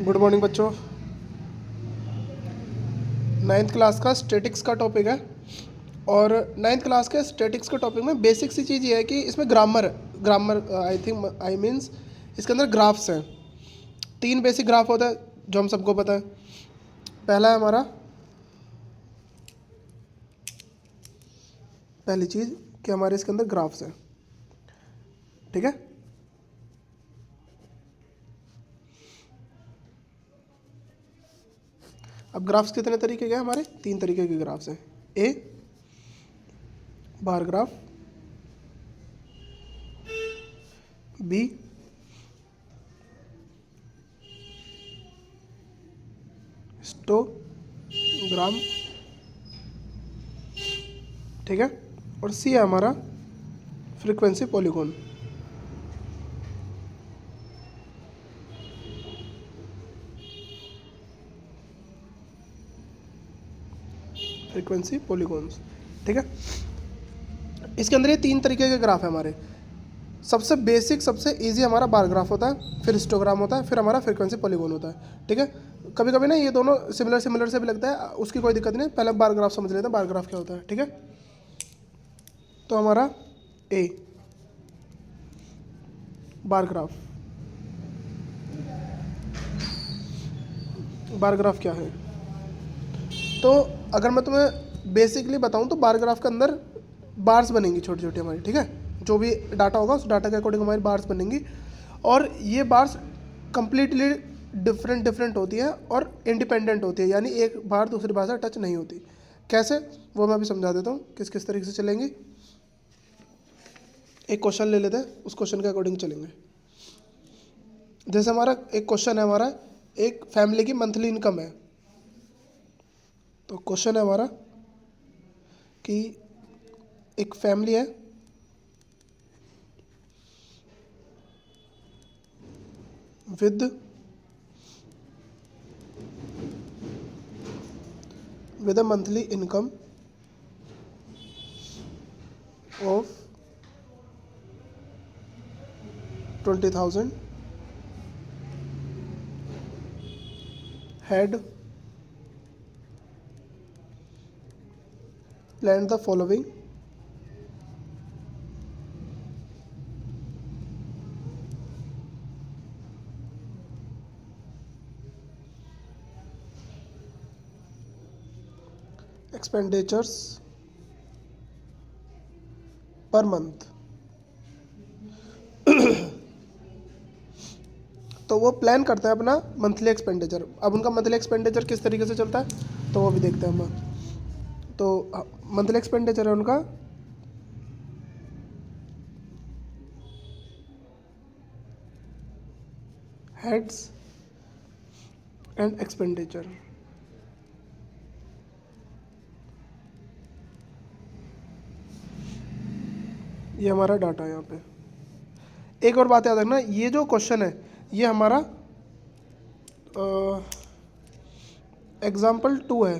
Good morning बच्चों। Ninth class का statics का टॉपिक है। और नाइन्थ क्लास के स्टैटिक्स के टॉपिक में बेसिक सी चीज़ ये है कि इसमें grammar I think I means इसके अंदर ग्राफ्स हैं। 3 बेसिक ग्राफ होता है जो हम सबको पता है। पहला है हमारा, पहली चीज़ कि हमारे इसके अंदर ग्राफ्स हैं, ठीक है। अब ग्राफ्स कितने तरीके के हैं हमारे? 3 तरीके के ग्राफ्स हैं। ए बार ग्राफ, बी हिस्टोग्राम, ठीक है। और सी है हमारा फ्रीक्वेंसी पॉलीगॉन। फ्रीक्वेंसी पॉलीगॉन्स, ठीक है। इसके अंदर ये 3 तरीके के ग्राफ है हमारे। सबसे बेसिक सबसे इजी हमारा बार ग्राफ होता है, फिर हिस्टोग्राम होता है, फिर हमारा फ्रीक्वेंसी पॉलीगॉन होता है, ठीक है। कभी कभी ना ये दोनों सिमिलर से भी लगता है, उसकी कोई दिक्कत नहीं। पहले बार ग्राफ समझ लेते हैं, बार ग्राफ क्या होता है, ठीक है। तो हमारा ए बार ग्राफ क्या है? तो अगर मैं तुम्हें बेसिकली बताऊं तो बार ग्राफ के अंदर बार्स बनेंगी छोटी छोटी हमारी, ठीक है। जो भी डाटा होगा उस डाटा के अकॉर्डिंग हमारी बार्स बनेंगी, और ये बार्स कंप्लीटली डिफरेंट होती है और इंडिपेंडेंट होती है, यानी एक बार दूसरी बार से टच नहीं होती। कैसे, वो मैं अभी समझा देता हूँ किस किस तरीके से चलेंगी। एक क्वेश्चन ले लेते हैं, उस क्वेश्चन के अकॉर्डिंग चलेंगे। जैसे हमारा एक क्वेश्चन है, हमारा एक फैमिली की मंथली इनकम है। तो क्वेश्चन है हमारा कि एक फैमिली है with a monthly income of 20,000 had planned the following expenditures per month। तो वो प्लान करता है अपना मंथली एक्सपेंडिचर। अब उनका मंथली एक्सपेंडिचर किस तरीके से चलता है तो वो भी देखते हैं हम। तो मंथली एक्सपेंडिचर है उनका हेड्स एंड एक्सपेंडिचर। ये हमारा डाटा है यहाँ पे। एक और बात याद रखना, ये जो क्वेश्चन है ये हमारा एग्जाम्पल 2 है।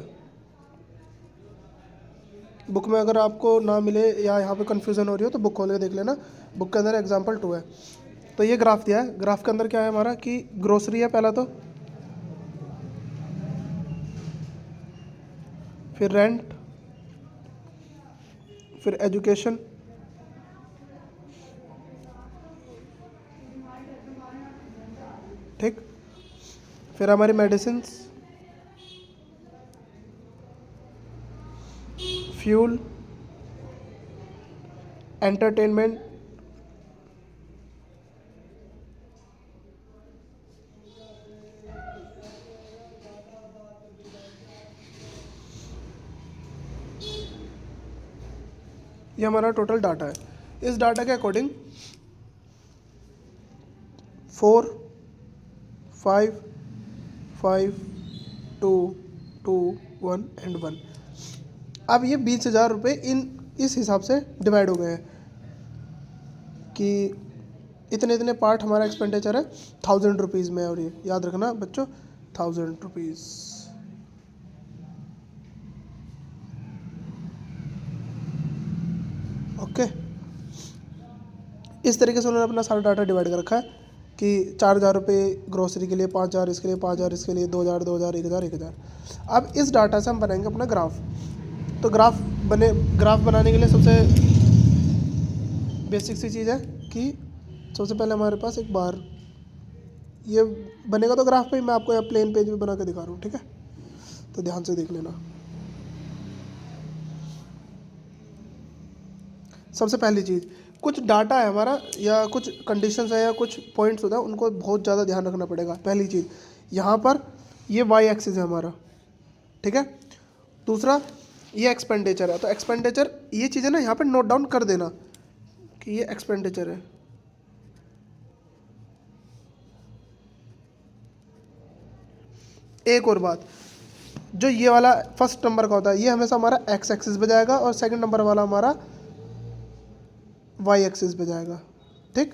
बुक में अगर आपको ना मिले या यहाँ पे कन्फ्यूज़न हो रही हो तो बुक खोल के देख लेना, बुक के अंदर एग्जाम्पल 2 है। तो ये ग्राफ दिया है, ग्राफ के अंदर क्या है हमारा कि ग्रोसरी है पहला, तो फिर रेंट, फिर एजुकेशन, ठीक, फिर हमारी मेडिसिन्स, फ्यूल, एंटरटेनमेंट, ये हमारा टोटल डाटा है। इस डाटा के अकॉर्डिंग 4 5 5 2 2 1 एंड 1। अब ये 20,000 रुपये इस हिसाब से डिवाइड हो गए हैं कि इतने पार्ट हमारा एक्सपेंडिचर है 1000 रुपीज़ में। और ये याद रखना बच्चों, 1000 रुपीज़, ओके। इस तरीके से उन्होंने अपना सारा डाटा डिवाइड कर रखा है। कि 4,000 रुपये ग्रोसरी के लिए, 5,000 इसके लिए, 5,000 इसके लिए, 2,000 2,000 1,000 1,000। अब इस डाटा से हम बनाएंगे अपना ग्राफ। तो ग्राफ बनाने के लिए सबसे बेसिक सी चीज़ है कि सबसे पहले हमारे पास एक बार ये बनेगा, तो ग्राफ पे मैं आपको यहाँ प्लेन पेज में बना के दिखा रहा हूँ, ठीक है। तो ध्यान से देख लेना। सबसे पहली चीज़, कुछ डाटा है हमारा या कुछ कंडीशंस है या कुछ पॉइंट्स होता है, उनको बहुत ज़्यादा ध्यान रखना पड़ेगा। पहली चीज़, यहाँ पर ये वाई एक्सिस है हमारा, ठीक है। दूसरा, ये एक्सपेंडिचर है, तो एक्सपेंडिचर ये चीज़ें ना यहाँ पर नोट डाउन कर देना कि ये एक्सपेंडिचर है। एक और बात, जो ये वाला फर्स्ट नंबर का होता है ये हमेशा हमारा एक्स एक्सिस पे जाएगा और सेकंड नंबर वाला हमारा वाई एक्सिस पे जाएगा, ठीक।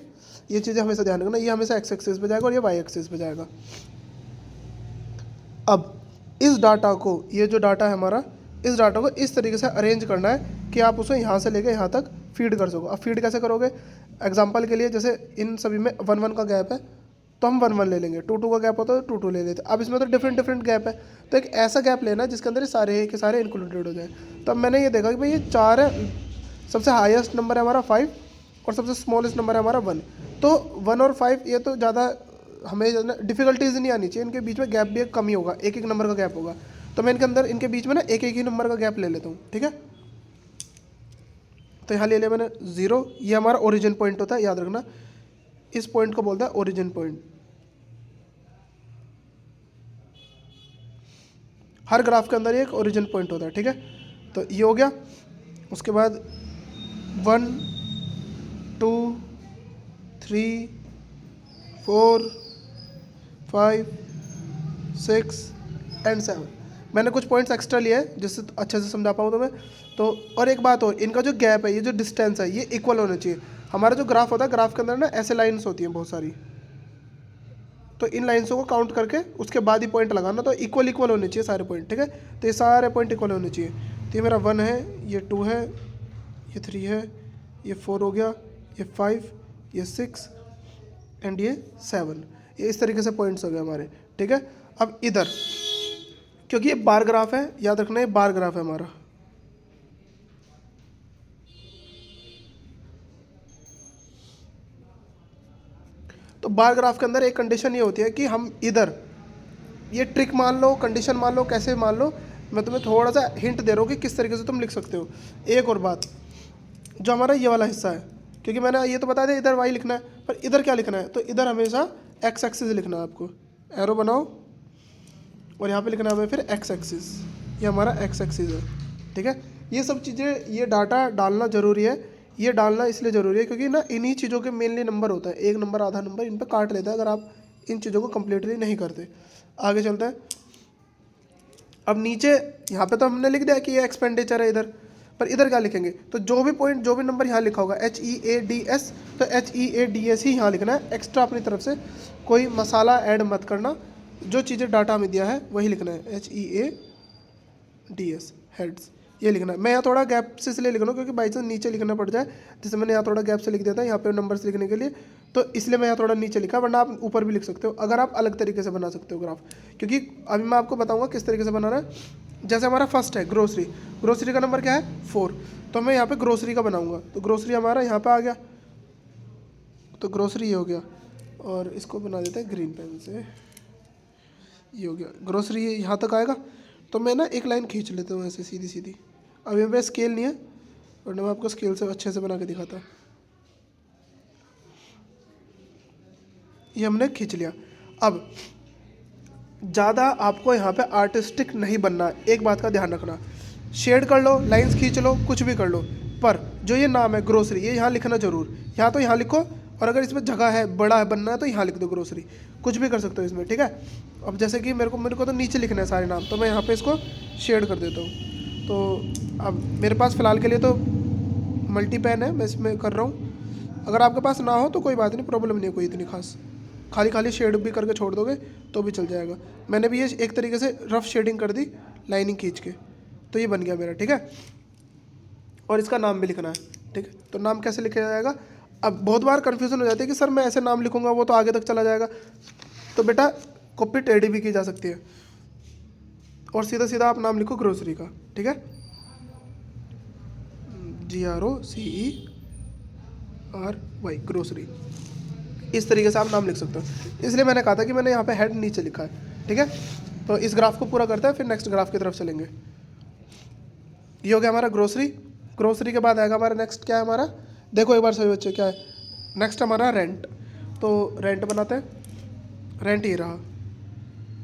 ये चीज़ें हमेशा ध्यान रखना, ये हमेशा एक्स एक्सिस पे जाएगा और ये वाई एक्सिस पे जाएगा। अब इस डाटा को, ये जो डाटा है हमारा, इस डाटा को इस तरीके से अरेंज करना है कि आप उसे यहाँ से लेके यहाँ तक फीड कर सको। अब फीड कैसे करोगे? एग्जाम्पल के लिए, जैसे इन सभी में 1 1 का गैप है तो हम 1 1 ले लेंगे, 2 2 का गैप होता है तो 2 2 ले लेते। अब इसमें तो डिफरेंट गैप है, तो एक ऐसा गैप लेना जिसके अंदर ये सारे के सारे इंक्लूडेड हो जाए। तो अब मैंने ये देखा कि भाई ये 4 है, सबसे हाईएस्ट नंबर है हमारा 5 और सबसे स्मॉलेस्ट नंबर है हमारा 1। तो 1 और 5 ये तो ज़्यादा हमें डिफिकल्टीज नहीं आनी चाहिए, इनके बीच में गैप भी कम ही होगा, एक एक नंबर का गैप होगा। तो मैं इनके अंदर इनके बीच में ना एक एक ही नंबर का गैप ले लेता हूँ, ठीक है। तो यहाँ ले लिया मैंने 0, ये हमारा ओरिजिन पॉइंट होता है, याद रखना इस पॉइंट को बोलता है ओरिजिन पॉइंट। हर ग्राफ के अंदर एक ओरिजिन पॉइंट होता है, ठीक है। तो ये हो गया। उसके बाद 1 2 3 4 5 6 एंड 7 मैंने कुछ पॉइंट्स एक्स्ट्रा लिए हैं जिससे अच्छे से समझा पाऊँ तो मैं। तो और एक बात और, इनका जो गैप है, ये जो डिस्टेंस है, ये इक्वल होना चाहिए। हमारा जो ग्राफ होता है, ग्राफ के अंदर ना ऐसे लाइन्स होती हैं बहुत सारी, तो इन लाइन्सों को काउंट करके उसके बाद ही पॉइंट लगाना। तो इक्वल होने चाहिए सारे पॉइंट, ठीक है। तो ये सारे पॉइंट इक्वल होने चाहिए। तो ये मेरा 1 है, ये 2 है, ये 3 है, ये 4 हो गया, ये 5, ये 6 एंड ये 7। ये इस तरीके से पॉइंट्स हो गए हमारे, ठीक है। अब इधर, क्योंकि ये बार ग्राफ है, याद रखना ये बार ग्राफ है हमारा। तो बार ग्राफ के अंदर एक कंडीशन ये होती है कि हम इधर ये ट्रिक मान लो, कंडीशन मान लो, कैसे मान लो, मैं तुम्हें थोड़ा सा हिंट दे रहा हूँ कि किस तरीके से तुम लिख सकते हो। एक और बात, जो हमारा ये वाला हिस्सा है, क्योंकि मैंने ये तो बता दिया इधर वाई लिखना है, पर इधर क्या लिखना है? तो इधर हमेशा एक्स एक्सिस लिखना है आपको। एरो बनाओ और यहाँ पे लिखना है हमें फिर एक्स एक्सिस, ये हमारा एक्स एक्सिस है, ठीक है। ये सब चीज़ें, ये डाटा डालना ज़रूरी है। ये डालना इसलिए ज़रूरी है क्योंकि ना इन्हीं चीज़ों के मेनली नंबर होता है, 1 नंबर आधा नंबर इन पर काट लेता है अगर आप इन चीज़ों को कंप्लीटली नहीं करते। आगे चलते हैं। अब नीचे यहाँ पे तो हमने लिख दिया कि ये एक्सपेंडिचर है इधर, पर इधर क्या लिखेंगे? तो जो भी पॉइंट, जो भी नंबर यहाँ लिखा होगा HEADS, तो HEADS ही यहाँ लिखना है। एक्स्ट्रा अपनी तरफ से कोई मसाला ऐड मत करना, जो चीज़ें डाटा में दिया है वही लिखना है। HEADS हेड्स, ये लिखना है। मैं यहाँ थोड़ा गैप से इसलिए लिख रहा हूँ क्योंकि बाई चांस नीचे लिखना पड़ जाए, जैसे मैंने यहाँ थोड़ा गैप से लिख दिया था यहाँ पे नंबर्स लिखने के लिए, तो इसलिए मैं यहाँ थोड़ा नीचे लिखा, वरना आप ऊपर भी लिख सकते हो अगर आप अलग तरीके से बना सकते हो ग्राफ। क्योंकि अभी मैं आपको बताऊँगा किस तरीके से बनाना है। जैसे हमारा फर्स्ट है ग्रोसरी, ग्रोसरी का नंबर क्या है? 4, तो मैं यहाँ पर ग्रोसरी का बनाऊँगा। तो ग्रोसरी हमारा यहाँ पर आ गया, तो ग्रोसरी ये हो गया, और इसको बना देते हैं ग्रीन पेन से, ये हो गया ग्रोसरी, यहाँ तक आएगा। तो मैं ना एक लाइन खींच लेता हूँ ऐसे सीधी सीधी। अब यहाँ पे स्केल नहीं है, वरना मैं आपको स्केल से अच्छे से बना के दिखाता। ये हमने खींच लिया। अब ज़्यादा आपको यहाँ पे आर्टिस्टिक नहीं बनना, एक बात का ध्यान रखना। शेड कर लो, लाइंस खींच लो, कुछ भी कर लो, पर जो ये नाम है ग्रोसरी, ये यहाँ लिखना ज़रूर। यहाँ तो यहाँ लिखो, और अगर इसमें जगह है, बड़ा है बनना है, तो यहाँ लिख दो ग्रोसरी। कुछ भी कर सकते हो इसमें, ठीक है। अब जैसे कि मेरे को तो नीचे लिखना है सारे नाम, तो मैं यहाँ पे इसको शेड कर देता हूँ। तो अब मेरे पास फ़िलहाल के लिए तो मल्टी पेन है, मैं इसमें कर रहा हूँ। अगर आपके पास ना हो तो कोई बात नहीं, प्रॉब्लम नहीं है कोई इतनी खास, खाली शेड भी करके छोड़ दोगे तो भी चल जाएगा। मैंने भी ये एक तरीके से रफ शेडिंग कर दी लाइनिंग खींच के, तो ये बन गया मेरा, ठीक है। और इसका नाम भी लिखना है, ठीक है। तो नाम कैसे लिखा जाएगा? अब बहुत बार कन्फ्यूज़न हो जाती है कि सर मैं ऐसे नाम लिखूंगा वो तो आगे तक चला जाएगा, तो बेटा कॉपी टेढ़ी भी की जा सकती है और सीधा सीधा आप नाम लिखो ग्रोसरी का, ठीक है, GROCERY, ग्रोसरी। इस तरीके से आप नाम लिख सकते हो। इसलिए मैंने कहा था कि मैंने यहाँ पे हेड नीचे लिखा है, ठीक है। तो इस ग्राफ को पूरा करते हैं, फिर नेक्स्ट ग्राफ की तरफ चलेंगे। ये हो गया हमारा ग्रोसरी। ग्रोसरी के बाद आएगा हमारा नेक्स्ट, क्या है हमारा, देखो एक बार सभी बच्चे क्या है, नेक्स्ट हमारा रेंट। तो रेंट बनाते हैं, रेंट ये रहा,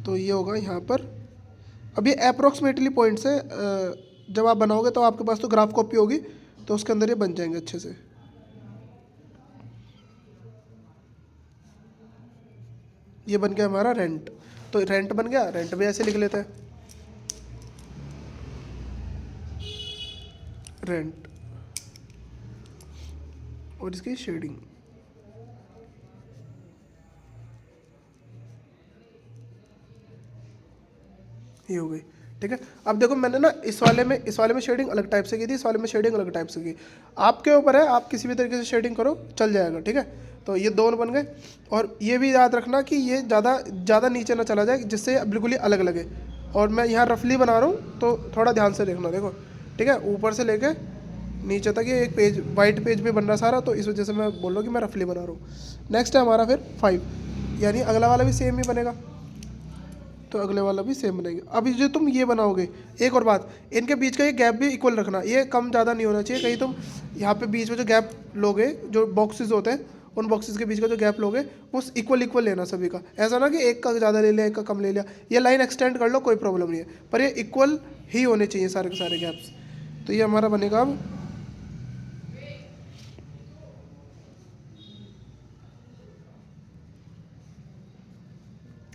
तो ये होगा यहाँ पर। अब ये अप्रोक्सीमेटली पॉइंट से जब आप बनाओगे तो आपके पास तो ग्राफ कॉपी होगी, तो उसके अंदर ये बन जाएंगे अच्छे से। ये बन गया हमारा रेंट। तो रेंट बन गया, रेंट भी ऐसे लिख लेते हैं, रेंट, और इसकी शेडिंग। ये हो गई, ठीक है। अब देखो मैंने ना इस वाले में शेडिंग अलग टाइप से की थी, इस वाले में शेडिंग अलग टाइप से की। आपके ऊपर है, आप किसी भी तरीके से शेडिंग करो चल जाएगा, ठीक है। तो ये दोनों बन गए। और ये भी याद रखना कि ये ज़्यादा नीचे ना चला जाए, जिससे बिल्कुल ही अलग लगे। और मैं यहाँ रफली बना रहा हूँ, तो थोड़ा ध्यान से देखना, देखो, ठीक है। ऊपर से लेके नीचे तक ये एक पेज, वाइट पेज पे बन रहा सारा, तो इस वजह से मैं बोल रहा हूँ कि मैं रफली बना रहा हूँ। नेक्स्ट है हमारा फिर 5, यानी अगला वाला भी सेम ही बनेगा, तो अगले वाला भी सेम बनेगा। अब जो तुम ये बनाओगे, एक और बात, इनके बीच का ये गैप भी इक्वल रखना, ये कम ज़्यादा नहीं होना चाहिए। कहीं तुम यहाँ पे बीच में जो गैप लोगे, जो बॉक्सेस होते हैं, उन बॉक्सेस के बीच का जो गैप लोगे वो इक्वल लेना सभी का। ऐसा ना कि एक का ज़्यादा ले लिया, एक का कम ले लिया। ये लाइन एक्सटेंड कर लो, कोई प्रॉब्लम नहीं है, पर ये इक्वल ही होने चाहिए सारे के सारे गैप्स। तो ये हमारा बनेगा।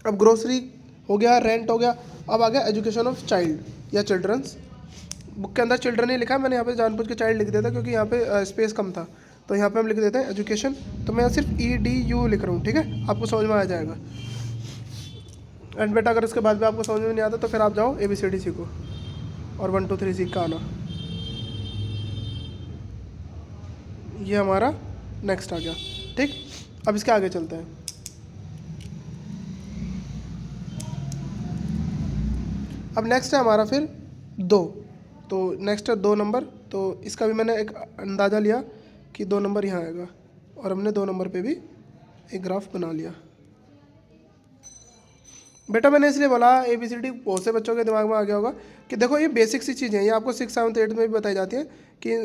अब ग्रोसरी हो गया, रेंट हो गया, अब आ गया एजुकेशन ऑफ चाइल्ड या चिल्ड्रंस। बुक के अंदर चिल्ड्रन ही लिखा है, मैंने यहाँ पे जानबूझ के चाइल्ड लिख दिया था क्योंकि यहाँ पे स्पेस कम था, तो यहाँ पे हम लिख देते हैं एजुकेशन। तो मैं सिर्फ EDU लिख रहा हूँ, ठीक है, आपको समझ में आ जाएगा। एंड बेटा अगर इसके बाद भी आपको समझ में नहीं आता तो फिर आप जाओ ABCD सीखो और 1 2 3 सीख का आना। ये हमारा नेक्स्ट आ गया, ठीक। अब इसके आगे चलते हैं। अब नेक्स्ट है हमारा फिर 2। तो नेक्स्ट है 2 नंबर। तो इसका भी मैंने एक अंदाज़ा लिया कि 2 नंबर यहाँ आएगा, और हमने 2 नंबर पे भी एक ग्राफ बना लिया। बेटा मैंने इसलिए बोला ABCD बहुत से बच्चों के दिमाग में आ गया होगा कि देखो ये बेसिक सी चीज़ें हैं, ये आपको 6 7 8 में भी बताई जाती हैं कि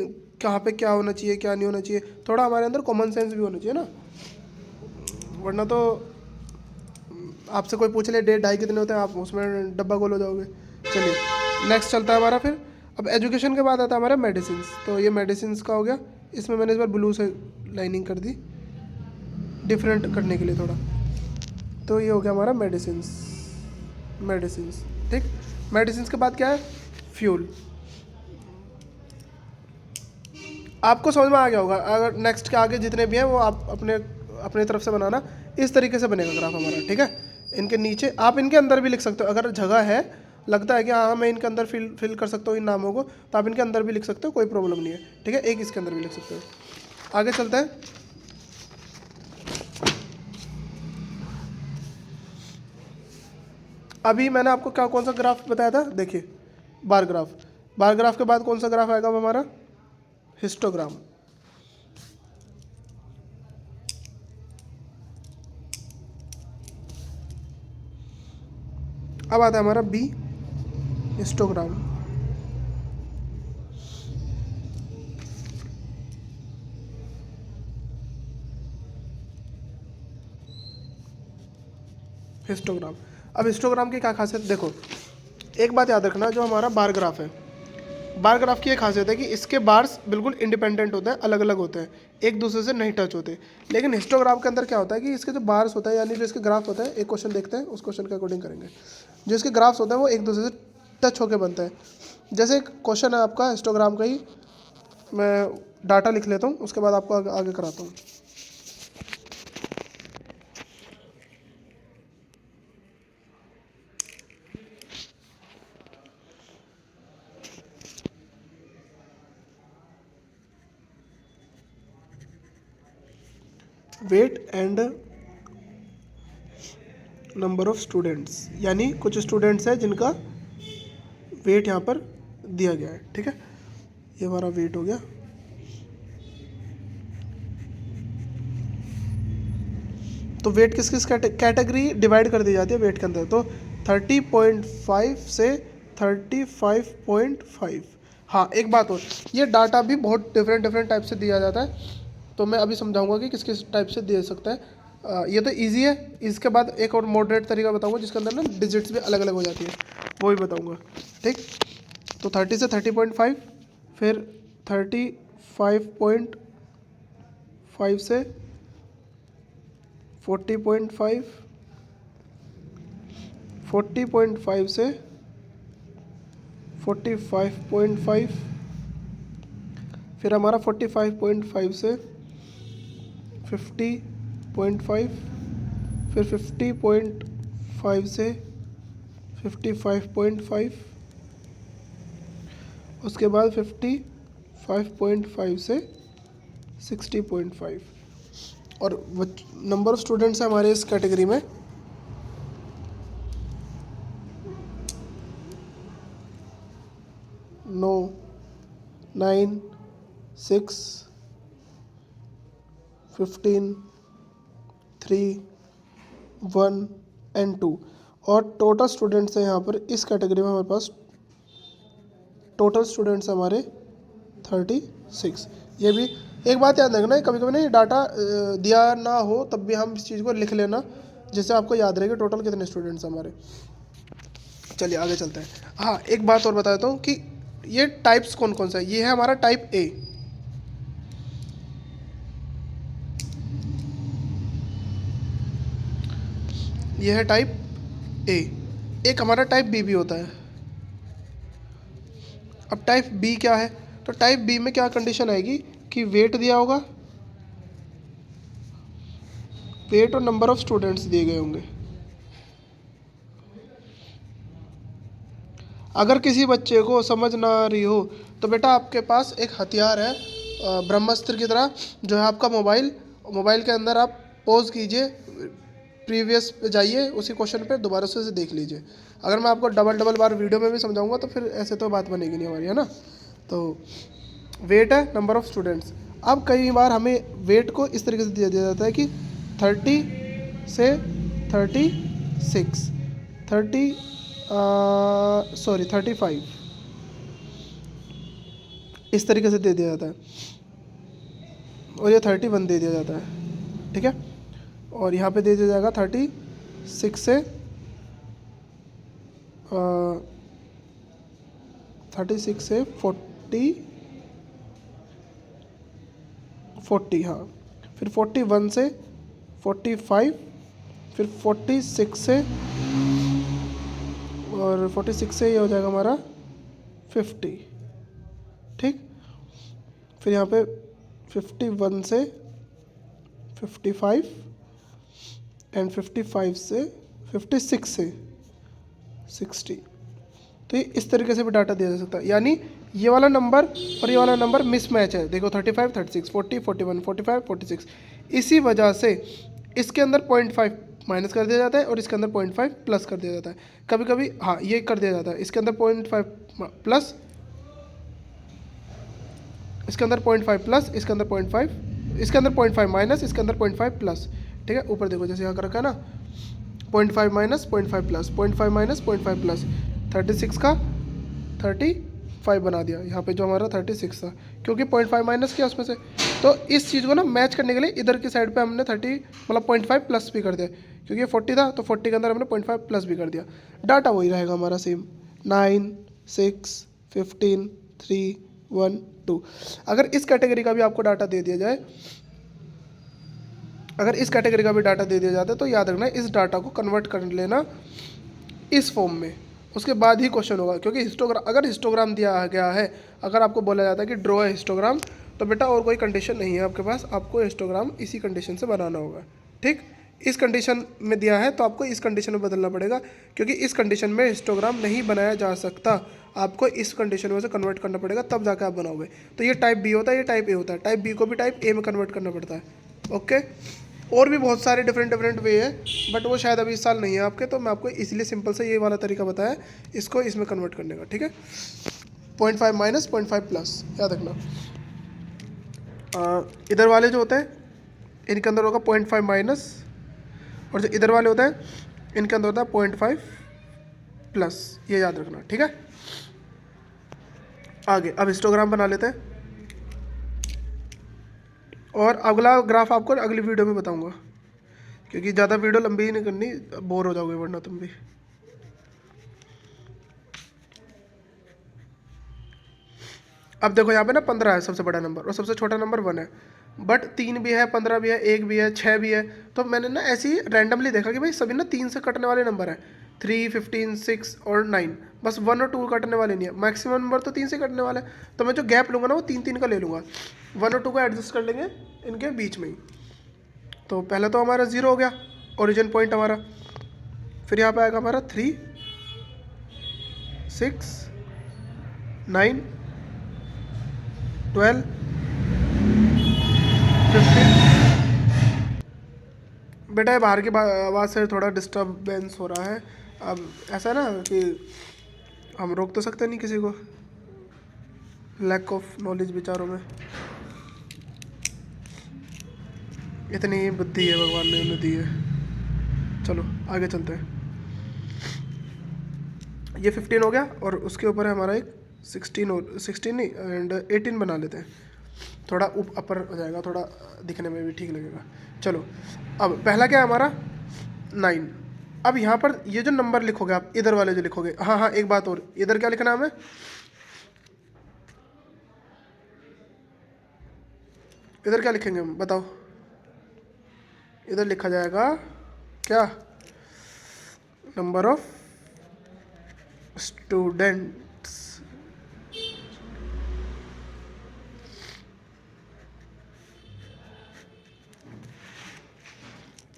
कहाँ पे क्या होना चाहिए, क्या नहीं होना चाहिए। थोड़ा हमारे अंदर कॉमन सेंस भी होना चाहिए ना, वरना तो आपसे कोई पूछ ले 1.5 2.5 कितने होते हैं, आप उसमें डब्बा गोल हो जाओगे। चलिए नेक्स्ट चलता है हमारा फिर। अब एजुकेशन के बाद आता है हमारा मेडिसिन। तो ये मेडिसिन का हो गया, इसमें मैंने इस बार ब्लू से लाइनिंग कर दी डिफरेंट करने के लिए थोड़ा। तो ये हो गया हमारा मेडिसिन, ठीक। मेडिसिन के बाद क्या है, फ्यूल। आपको समझ में आ गया होगा। अगर नेक्स्ट के आगे जितने भी हैं वो आप अपने अपने तरफ से बनाना, इस तरीके से बनेगा ग्राफ हमारा, ठीक है। इनके नीचे आप इनके अंदर भी लिख सकते हो, अगर जगह है, लगता है कि हाँ मैं इनके अंदर फिल कर सकता हूँ इन नामों को, तो आप इनके अंदर भी लिख सकते हो, कोई प्रॉब्लम नहीं है, ठीक है। एक इसके अंदर भी लिख सकते हो। आगे चलते हैं। अभी मैंने आपको क्या कौन सा ग्राफ बताया था, देखिए, बार ग्राफ। बार ग्राफ के बाद कौन सा ग्राफ आएगा, वो हमारा हिस्टोग्राम। अब आता है हमारा B, हिस्टोग्राम। हिस्टोग्राम। अब हिस्टोग्राम की क्या खासियत, देखो एक बात याद रखना, जो हमारा बार ग्राफ है, बार ग्राफ की ये खासियत है कि इसके बार्स बिल्कुल इंडिपेंडेंट होते हैं, अलग अलग होते हैं, एक दूसरे से नहीं टच होते। लेकिन हिस्टोग्राम के अंदर क्या होता है कि इसके जो बार्स होता है, यानी जो इसके ग्राफ होता है, एक क्वेश्चन देखते हैं, उस क्वेश्चन के अकॉर्डिंग करेंगे। जो इसके ग्राफ्स होते हैं वो एक दूसरे से टच होकर बनते हैं। जैसे एक क्वेश्चन है आपका हिस्टोग्राम का ही, मैं डाटा लिख लेता हूँ, उसके बाद आपको आगे कराता हूँ। Weight and number of students, यानी कुछ स्टूडेंट्स हैं जिनका वेट यहाँ पर दिया गया है, ठीक है। ये हमारा वेट हो गया। तो वेट किस किस कैटेगरी डिवाइड कर दी जाती है वेट के अंदर, तो 30.5 से 35.5। हाँ एक बात और, ये डाटा भी बहुत डिफरेंट डिफरेंट टाइप से दिया जाता है, तो मैं अभी समझाऊंगा कि किस किस टाइप से दे सकता है। ये तो इजी है। इसके बाद एक और मॉडरेट तरीका बताऊंगा जिसके अंदर ना डिजिट्स भी अलग अलग हो जाती है, वो भी बताऊंगा, ठीक। तो 30 से 30.5, फिर 35.5 से 40.5, 40.5 से 45.5, फिर हमारा 45.5 से 50.5, फिर 50.5 से 55.5, उसके बाद 55.5 से 60.5। और नंबर ऑफ स्टूडेंट्स है हमारे इस कैटेगरी में 9, 9, 6, 15, 3, 1 एंड 2। और टोटल स्टूडेंट्स हैं यहाँ पर इस कैटेगरी में हमारे पास टोटल स्टूडेंट्स हमारे 36। ये भी एक बात याद रखना है, कभी कभी ना ये डाटा दिया ना हो तब भी हम इस चीज़ को लिख लेना, जिससे आपको याद रहेगा टोटल कितने स्टूडेंट्स हमारे। चलिए आगे चलते हैं। हाँ एक बात और बता देता हूँ कि ये टाइप्स कौन कौन सा है। ये है हमारा टाइप ए, ये है टाइप ए। एक हमारा टाइप बी भी होता है। अब टाइप बी क्या है, तो टाइप बी में क्या कंडीशन आएगी कि वेट दिया होगा, वेट और नंबर ऑफ स्टूडेंट्स दिए गए होंगे। अगर किसी बच्चे को समझ ना आ रही हो तो बेटा आपके पास एक हथियार है ब्रह्मास्त्र की तरह, जो है आपका मोबाइल। मोबाइल के अंदर आप पॉज कीजिए, प्रीवियस पे जाइए, उसी क्वेश्चन पे दोबारा से देख लीजिए। अगर मैं आपको डबल डबल बार वीडियो में भी समझाऊंगा तो फिर ऐसे तो बात बनेगी नहीं हमारी, है ना। तो वेट है नंबर ऑफ स्टूडेंट्स। अब कई बार हमें वेट को इस तरीके से दिया जाता है कि 30 से 36, 35 इस तरीके से दे दिया जाता है, और ये 31 दे दिया जाता है, ठीक है। और यहाँ पे दे दिया जाएगा 36 से 36 से 40, हाँ। फिर 41 से 45, फिर 46 से, और 46 से ये हो जाएगा हमारा 50, ठीक। फिर यहाँ पे 51 से 55 एंड 55 से 56 से 60। तो ये इस तरीके से भी डाटा दिया जा सकता है, यानी ये वाला नंबर और ये वाला नंबर मिसमैच है। देखो 35, 36, 40, 41, 45, 46। इसी वजह से इसके अंदर 0.5 माइनस कर दिया जाता है और इसके अंदर 0.5 प्लस कर दिया जाता है। कभी कभी हाँ ये कर दिया जाता है, इसके अंदर 0.5 प्लस, इसके अंदर 0.5 प्लस, इसके अंदर 0.5, इसके अंदर 0.5 माइनस, इसके अंदर 0.5 प्लस, ठीक है। ऊपर देखो जैसे यहाँ कर रखा है ना, 0.5 माइनस 0.5 प्लस, 0.5 माइनस 0.5 प्लस, 36 का 35 बना दिया यहाँ पे, जो हमारा 36 था, क्योंकि 0.5 माइनस किया उसमें से। तो इस चीज़ को ना मैच करने के लिए इधर की साइड पे हमने 30 मतलब 0.5 प्लस भी कर दिया, क्योंकि ये 40 था तो 40 के अंदर हमने 0.5 प्लस भी कर दिया। डाटा वही रहेगा हमारा सेम, 9, 6, 15, 3, 1, 2। अगर इस कैटेगरी का भी आपको डाटा दे दिया जाए, अगर इस कैटेगरी का भी डाटा दे दिया जाता है तो याद रखना इस डाटा को कन्वर्ट कर लेना इस फॉर्म में, उसके बाद ही क्वेश्चन होगा। क्योंकि हिस्टोग्राम, अगर हिस्टोग्राम दिया गया है, अगर आपको बोला जाता है कि ड्रॉ है हिस्टोग्राम, तो बेटा और कोई कंडीशन नहीं है आपके पास, आपको हिस्टोग्राम इसी कंडीशन से बनाना होगा, ठीक। इस कंडीशन में दिया है तो आपको इस कंडीशन में बदलना पड़ेगा, क्योंकि इस कंडीशन में हिस्टोग्राम नहीं बनाया जा सकता, आपको इस कंडीशन में से कन्वर्ट करना पड़ेगा, तब जाकर आप बनाओगे। तो ये टाइप बी होता है, ये टाइप ए होता है। टाइप बी को भी टाइप ए में कन्वर्ट करना पड़ता है, ओके। और भी बहुत सारे डिफरेंट डिफरेंट वे है, बट वो शायद अभी इस साल नहीं है आपके, तो मैं आपको इसलिए सिंपल से ये वाला तरीका बताया इसको इसमें कन्वर्ट करने का, ठीक है। 0.5 माइनस 0.5 प्लस, याद रखना। इधर वाले जो होते हैं इनके अंदर होगा 0.5 माइनस, और जो इधर वाले होते हैं इनके अंदर होता है 0.5 प्लस, ये याद रखना, ठीक है। आगे अब हिस्टोग्राम बना लेते हैं, और अगला ग्राफ आपको अगली वीडियो में बताऊंगा, क्योंकि ज़्यादा वीडियो लंबी ही नहीं करनी, बोर हो जाओगे वरना तुम भी। अब देखो यहाँ पे ना 15 है सबसे बड़ा नंबर और सबसे छोटा नंबर 1 है, बट 3 भी है, 15 भी है, 1 भी है, 6 भी है। तो मैंने ना ऐसे ही रैंडमली देखा कि भाई सभी ना 3 से कटने वाले नंबर है, 3, 15, 6 और 9, बस 1 और 2 कटने वाले नहीं है। मैक्सिमम नंबर तो 3 से कटने वाला है, तो मैं जो गैप लूँगा ना वो 3 3 का ले लूँगा, 1 और 2 को एडजस्ट कर लेंगे इनके बीच में ही। तो पहले तो हमारा 0 हो गया ओरिजिन पॉइंट हमारा, फिर यहाँ पे आएगा हमारा 3, 6, 9, 12, 15। बेटा ये बाहर की आवाज़ से थोड़ा डिस्टर्बेंस हो रहा है। अब ऐसा ना कि हम रोक तो सकते नहीं किसी को, लैक ऑफ नॉलेज विचारों में, इतनी बुद्धि है भगवान ने उन्हें दी है। चलो आगे चलते हैं। ये 15 हो गया और उसके ऊपर है हमारा एक 16 और 16 नहीं एंड 18 बना लेते हैं, थोड़ा अपर हो जाएगा, थोड़ा दिखने में भी ठीक लगेगा। चलो अब पहला क्या है हमारा 9। अब यहाँ पर ये जो नंबर लिखोगे आप, इधर वाले जो लिखोगे, हाँ हाँ एक बात और, इधर क्या लिखना है हमें, इधर क्या लिखेंगे हम बताओ। इधर लिखा जाएगा क्या, नंबर ऑफ स्टूडेंट्स।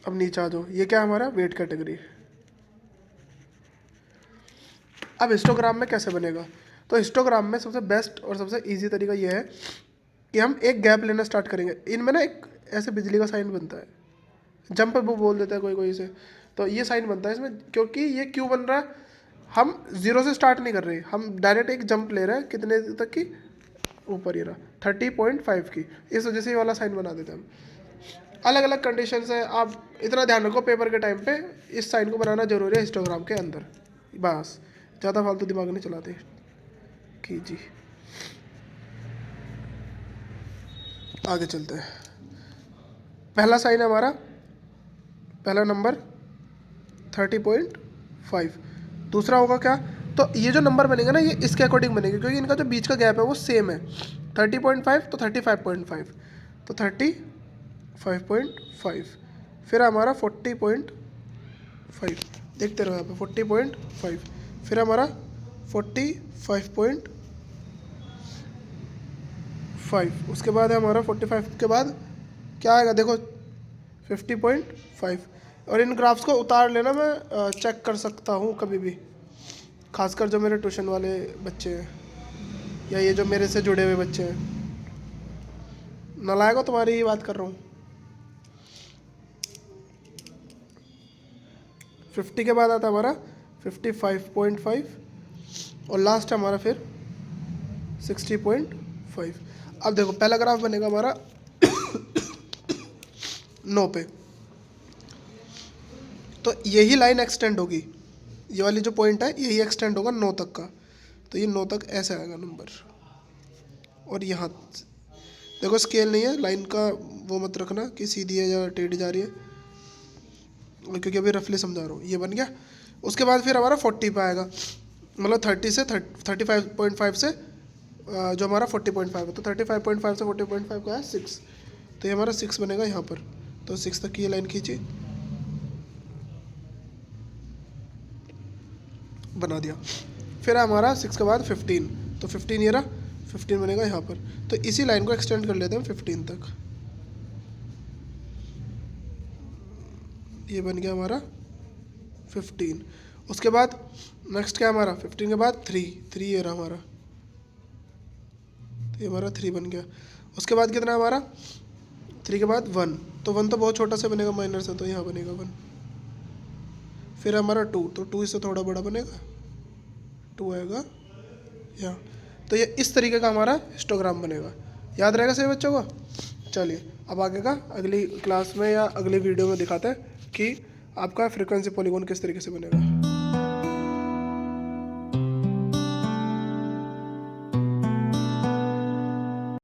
अब नीचे आ जाओ, ये क्या है हमारा वेट कैटेगरी। अब हिस्टोग्राम में कैसे बनेगा, तो हिस्टोग्राम में सबसे बेस्ट और सबसे इजी तरीका ये है कि हम एक गैप लेना स्टार्ट करेंगे। इनमें ना एक ऐसे बिजली का साइन बनता है, जंप वो बोल देता है कोई कोई से, तो ये साइन बनता है इसमें। क्योंकि ये क्यों बन रहा है, हम 0 से स्टार्ट नहीं कर रहे, हम डायरेक्ट एक जंप ले रहे हैं कितने तक की, ऊपर ही रहा 30.5 की, इस वजह से ये वाला साइन बना देते हैं हम। अलग अलग कंडीशन है, आप इतना ध्यान रखो पेपर के टाइम पे इस साइन को बनाना जरूरी है हिस्टोग्राम के अंदर, बस ज़्यादा फालतू दिमाग नहीं चलाते कीजिए। आगे चलते हैं। पहला साइन है हमारा, पहला नंबर 30.5। दूसरा होगा क्या, तो ये जो नंबर बनेगा ना ये इसके अकॉर्डिंग बनेगा, क्योंकि इनका जो बीच का गैप है वो सेम है, 30.5 तो 35.5, तो 35.5। फिर हमारा 40.5, देखते रहो यहाँ पे 40.5, फिर हमारा 45, उसके बाद है हमारा 45 के बाद क्या आएगा देखो 50.5। और इन ग्राफ्स को उतार लेना, मैं चेक कर सकता हूँ कभी भी, खासकर जो मेरे ट्यूशन वाले बच्चे हैं या ये जो मेरे से जुड़े हुए बच्चे हैं। नालायक हो, तुम्हारी ही बात कर रहा हूँ। 50 के बाद आता हमारा 55.5 और लास्ट है हमारा फिर 60.5। अब देखो पहला ग्राफ बनेगा हमारा 9 पे, तो यही लाइन एक्सटेंड होगी, ये वाली जो पॉइंट है यही एक्सटेंड होगा 9 तक का, तो ये 9 तक ऐसे आएगा नंबर। और यहाँ देखो स्केल नहीं है लाइन का, वो मत रखना कि सीधी है या टेढ़ी जा रही है, क्योंकि अभी रफली समझा रहा हूँ। ये बन गया, उसके बाद फिर हमारा 40 पे आएगा, मतलब 30 से 35.5 से जो हमारा 40.5 है, तो 35.5 से 40.5 का है 6, तो ये हमारा 6 बनेगा यहाँ पर, तो 6 तक की ये लाइन खींची, बना दिया। फिर हमारा 6 के बाद 15, तो 15 ये रहा, 15 बनेगा यहाँ पर, तो इसी लाइन को एक्सटेंड कर लेते हैं 15 तक। ये बन गया हमारा 15। उसके बाद नेक्स्ट क्या हमारा 15 के बाद 3 ये रहा हमारा, तो ये हमारा 3 बन गया। उसके बाद कितना हमारा 3 के बाद 1, तो 1 तो बहुत छोटा सा बनेगा माइनर से, तो यहाँ बनेगा 1। फिर हमारा 2, तो 2 इससे थोड़ा बड़ा बनेगा, 2 आएगा यहाँ। तो ये इस तरीके का हमारा हिस्टोग्राम बनेगा। याद रहेगा सभी बच्चों को? चलिए अब आगे का अगली क्लास में या अगली वीडियो में दिखाते हैं कि आपका फ्रीक्वेंसी पॉलीगॉन किस तरीके से बनेगा।